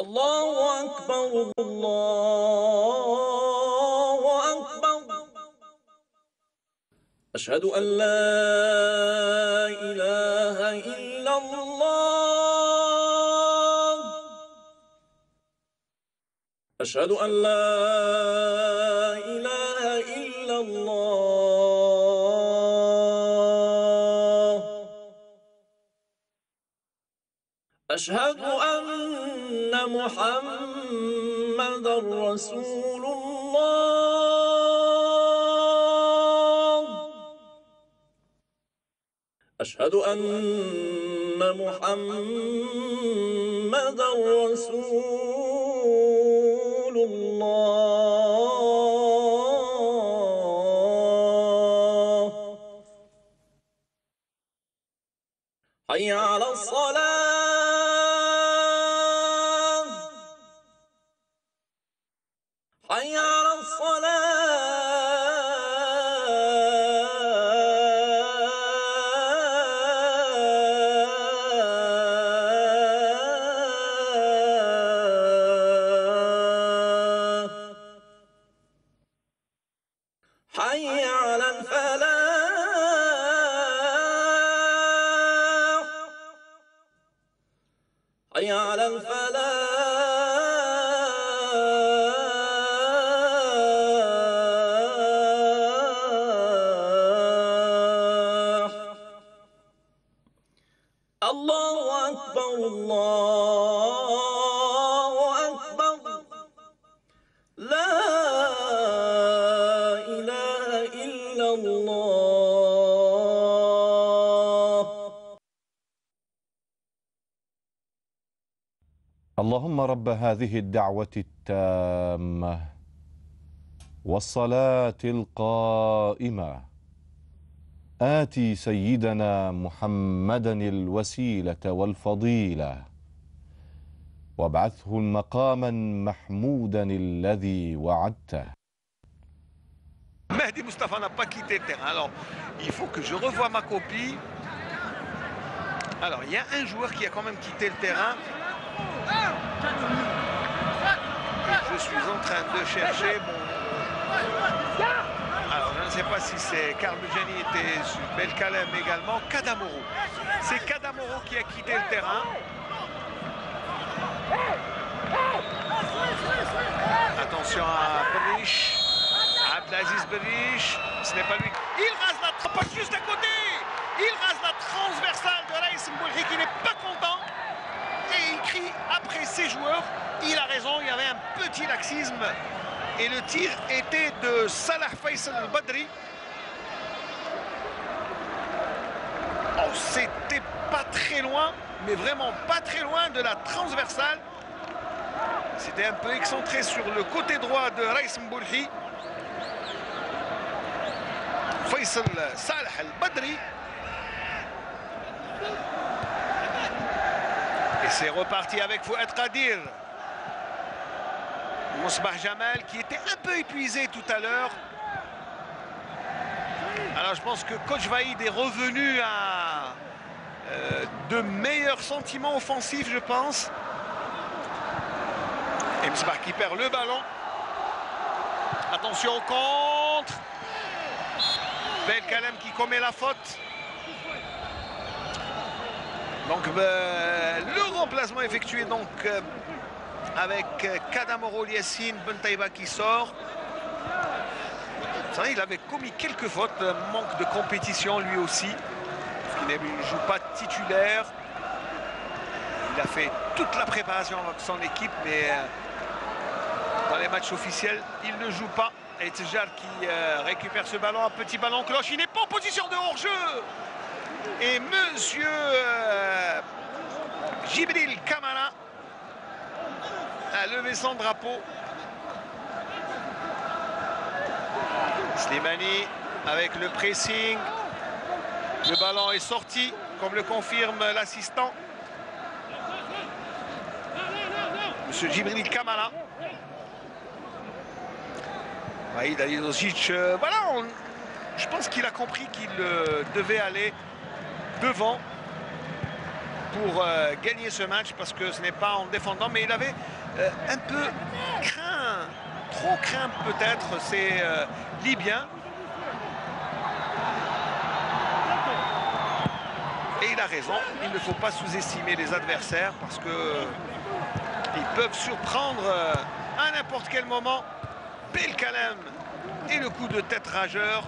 الله أكبر الله أكبر. أشهد أن لا إله إلا الله. أشهد أن لا إله إلا الله. أشهد أن محمدًا رسول الله. أشهد أن محمدًا رسول الله. حي على الصلاة. حي على الصلاة. حي على الفلاح. حي على الفلاح. الله أكبر الله أكبر. لا إله إلا الله. اللهم رب هذه الدعوة التامة والصلاة القائمة آتي سيدنا محمدا الوسيلة والفضيلة وابعثه مقاما محمودا الذي وعدته. Mehdi Moustapha n'a pas quitté le terrain. Alors, il faut que je revoie ma copie. Alors, il y a un joueur qui a quand même quitté le terrain. Je suis en train de chercher mon... Alors, je ne sais pas si c'est Karl Bujani était sur Belkalem également. Kadamoro. C'est Kadamoro qui a quitté le terrain. Attention à Berish. Abdelaziz Berish. Ce n'est pas lui. Il rase la... Pas juste à côté. Il rase la transversale de Raïs Mboulhi qui n'est pas content. Et il crie après ses joueurs. Il a raison, il y avait un petit laxisme. Et le tir était de Salah Faisal al-Badri. Oh, c'était pas très loin, mais vraiment pas très loin de la transversale. C'était un peu excentré sur le côté droit de Raïs Mboulhi. Faisal Salah al-Badri. Et c'est reparti avec Fouad Qadir. Mousbah Jamal qui était un peu épuisé tout à l'heure. Alors je pense que Coach Vaïd est revenu à de meilleurs sentiments offensifs, je pense. Et Mousbah qui perd le ballon. Attention au contre. Belkalem qui commet la faute. Donc le remplacement effectué donc avec Kadamoro Yassine Bentaïba qui sort. C'est vrai, il avait commis quelques fautes, manque de compétition lui aussi, parce qu'il ne joue pas titulaire. Il a fait toute la préparation avec son équipe, mais dans les matchs officiels, il ne joue pas. Et Tjar qui récupère ce ballon, un petit ballon cloche, il n'est pas en position de hors-jeu. Et monsieur Djibril Kamara a levé son drapeau. Slimani avec le pressing. Le ballon est sorti, comme le confirme l'assistant. Monsieur Djibril Kamara. Vaïd Halilhodžić, voilà, je pense qu'il a compris qu'il devait aller devant. pour gagner ce match, parce que ce n'est pas en défendant, mais il avait un peu craint, trop craint peut-être, ces Libyens. Et il a raison, il ne faut pas sous-estimer les adversaires, parce que ils peuvent surprendre à n'importe quel moment. Belkalem et le coup de tête rageur.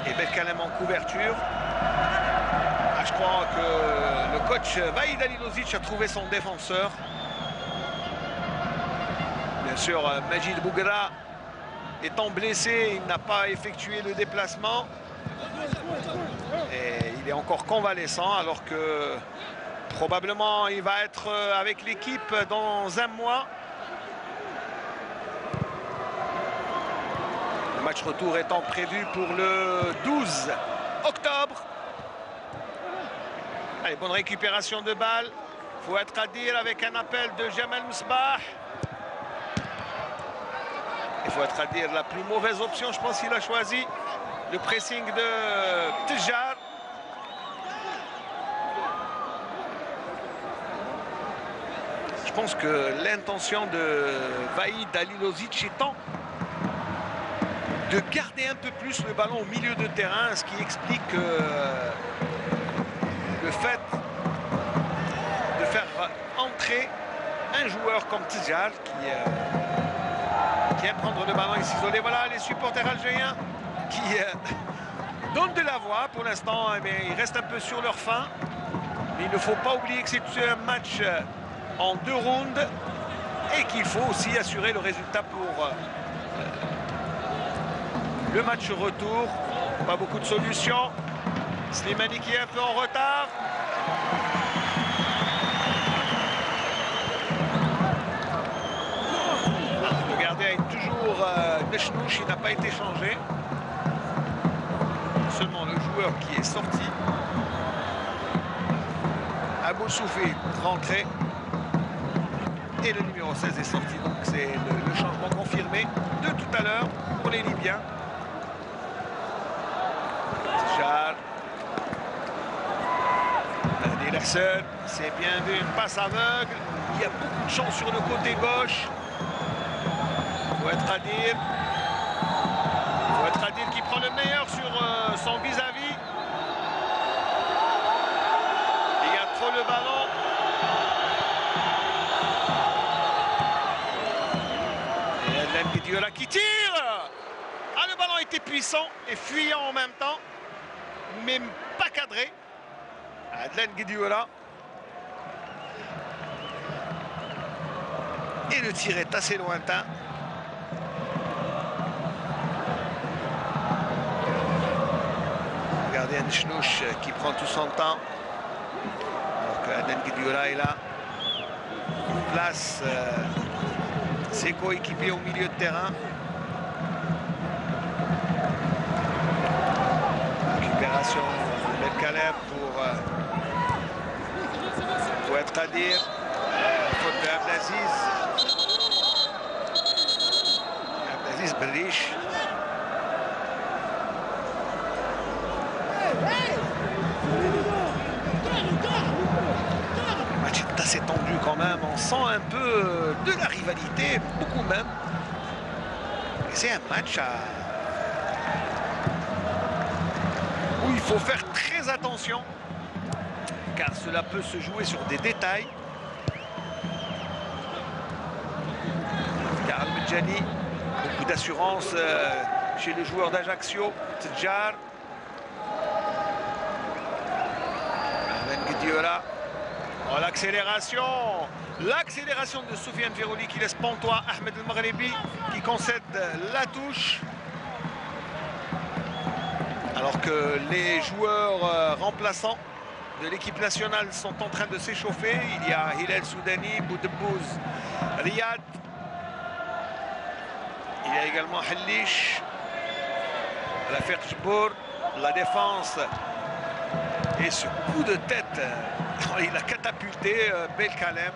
Et Belkalem en couverture. Ah, je crois que le coach Vahid Halilovic a trouvé son défenseur. Bien sûr, Majid Bougra étant blessé, il n'a pas effectué le déplacement. Et il est encore convalescent, alors que probablement il va être avec l'équipe dans un mois. Le match retour étant prévu pour le 12 octobre. Allez, bonne récupération de balle. Il faut être à dire avec un appel de Jamal Msbah. Il faut être à dire la plus mauvaise option, je pense qu'il a choisi. Le pressing de Tjar. Je pense que l'intention de Vahid Halilovic étant de garder un peu plus le ballon au milieu de terrain, ce qui explique le fait de faire entrer un joueur comme Tjar qui aime prendre le ballon et s'isoler. Voilà les supporters algériens qui donnent de la voix. Pour l'instant, eh ils restent un peu sur leur faim. Mais il ne faut pas oublier que c'est un match en 2 rounds et qu'il faut aussi assurer le résultat pour le match retour. Pas beaucoup de solutions. Slimani qui est un peu en retard. Le gardien est toujours Nechnouch, il n'a pas été changé. Seulement le joueur qui est sorti. Abou Soufi rentré. Et le numéro 16 est sorti. Donc c'est le changement confirmé de tout à l'heure pour les Libyens. Tjar. Larsen, c'est bien vu, une passe aveugle. Il y a beaucoup de chance sur le côté gauche. Il faut être à dire. Il faut être à dire qui prend le meilleur sur son vis-à-vis. Il y a trop le ballon. Et Adlan Guediola qui tire. Ah, le ballon était puissant et fuyant en même temps, mais pas cadré. Adlan Guediola. Et le tir est assez lointain. Regardez Nechnouch qui prend tout son temps. Donc Adlan Guediola est là. Il place ses coéquipiers au milieu de terrain. Récupération de Belkalem pour être à dire. Faute de Abdelaziz. Abdelaziz Berriche. Le match est assez tendu quand même. On sent un peu de la rivalité, beaucoup même. Et c'est un match où il faut faire très attention, car cela peut se jouer sur des détails. Karl Medjani, beaucoup d'assurance chez le joueur d'Ajaccio, Tjar. Adlan Guediola. Oh, l'accélération de Soufiane Ferrouli qui laisse pantois Ahmed El Maghribi qui concède la touche. Alors que les joueurs remplaçants de l'équipe nationale sont en train de s'échauffer. Il y a Hilal Soudani, Boudebouz, Riyad. Il y a également Halish, la Ferjbour, la défense. Et ce coup de tête, il a catapulté Belkalem.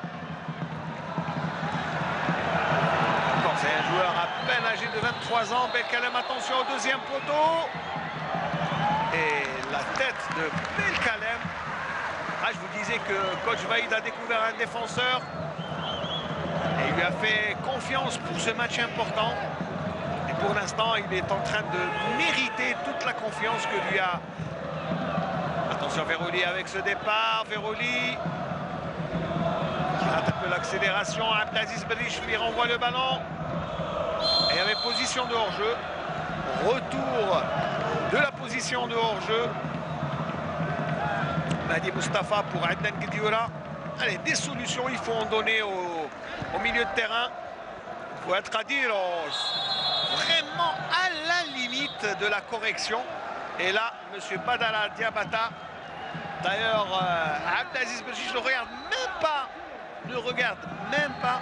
C'est un joueur à peine âgé de 23 ans. Belkalem, attention au deuxième poteau. Et la tête de Belkalem. Ah, je vous disais que coach Vaïd a découvert un défenseur et il lui a fait confiance pour ce match important. Et pour l'instant, il est en train de mériter toute la confiance que lui a. Attention, Veroli avec ce départ. Veroli qui rate un peu l'accélération. Abdelaziz Berich lui renvoie le ballon. Et avec position de hors-jeu. Retour de la position de hors-jeu. Mahdi Mustafa pour Adnan Guedioura. Allez, des solutions, il faut en donner au milieu de terrain. Fouad Khadiros, vraiment à la limite de la correction. Et là, M. Badala Diabata, d'ailleurs, Abdelaziz Berich ne regarde même pas.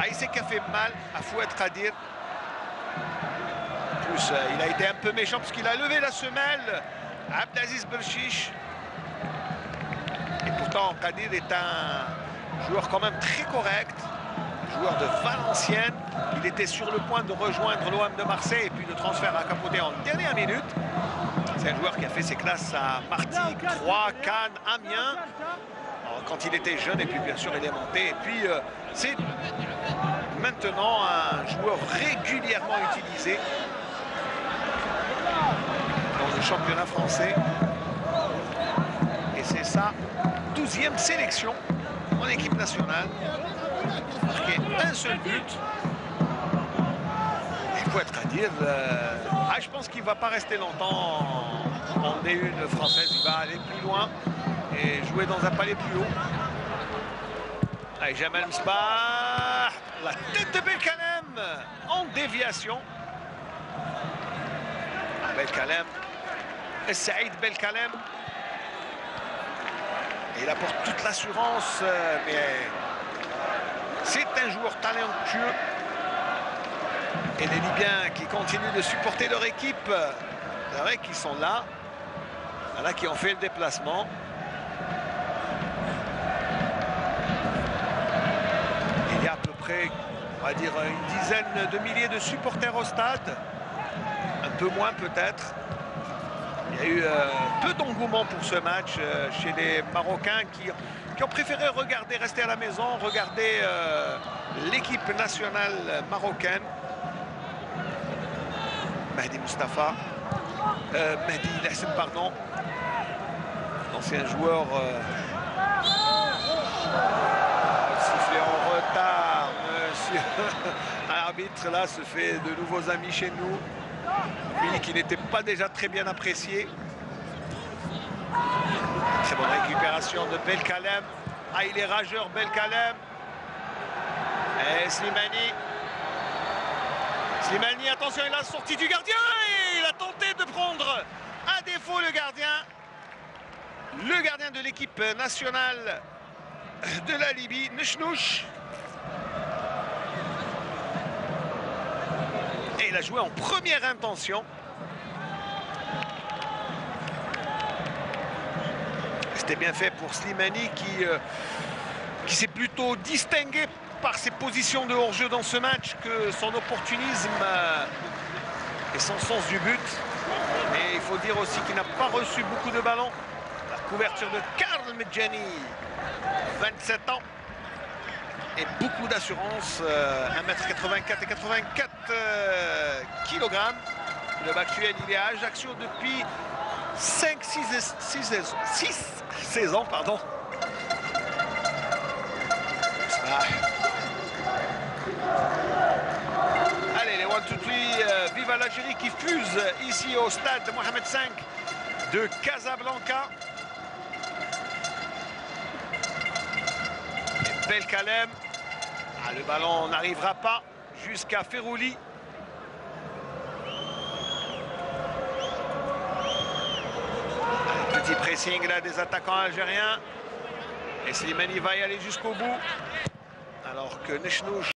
Il sait qu'il a fait mal à Fouad Khadir. En plus, il a été un peu méchant parce qu'il a levé la semelle. Abdelaziz Berich. Et pourtant, Khadir est un joueur quand même très correct. Joueur de Valenciennes. Il était sur le point de rejoindre l'OM de Marseille et puis le transfert a capoté en dernière minute. C'est un joueur qui a fait ses classes à Martigues, Troyes, Cannes, Amiens. Quand il était jeune et puis bien sûr il est monté. Et puis c'est maintenant un joueur régulièrement utilisé dans le championnat français. Et c'est sa 12e sélection en équipe nationale. Marqué un seul but. Il faut être à dire, je pense qu'il ne va pas rester longtemps en D1 française. Il va aller plus loin et jouer dans un palier plus haut. Allez, Jamal Msbah, la tête de Belkalem en déviation. Belkalem, Saïd Belkalem. Et il apporte toute l'assurance, mais c'est un joueur talentueux. Et les Libyens qui continuent de supporter leur équipe, c'est vrai qu'ils sont là. Voilà, qui ont fait le déplacement. Il y a à peu près, on va dire, une dizaine de milliers de supporters au stade. Un peu moins peut-être. Il y a eu peu d'engouement pour ce match chez les Marocains qui ont préféré rester à la maison, regarder l'équipe nationale marocaine. Mahdi Mustafa, Mahdi Lassem, pardon, l'ancien joueur sifflé en retard, monsieur l'arbitre là se fait de nouveaux amis chez nous, lui qui n'était pas déjà très bien apprécié. Très bonne récupération de Belkalem. Il est rageur Belkalem. Et Slimani. Slimani, attention, il a sorti du gardien et il a tenté de prendre à défaut le gardien de l'équipe nationale de la Libye, Nechnouch. Et il a joué en première intention. C'était bien fait pour Slimani qui s'est plutôt distingué par ses positions de hors-jeu dans ce match que son opportunisme et son sens du but. Mais il faut dire aussi qu'il n'a pas reçu beaucoup de ballons. La couverture de Karl Medjani, 27 ans. Et beaucoup d'assurance, 1m84 et 84 kg. Le actuel, il est à Ajaccio depuis 6 saisons, pardon. Allez, les 1, 2, 3, vive l'Algérie qui fuse ici au stade Mohamed V de Casablanca. Et Belkalem, le ballon n'arrivera pas jusqu'à Ferrouli. Petit pressing là des attaquants algériens. Et Slimani va y aller jusqu'au bout. Alors que Nechnouch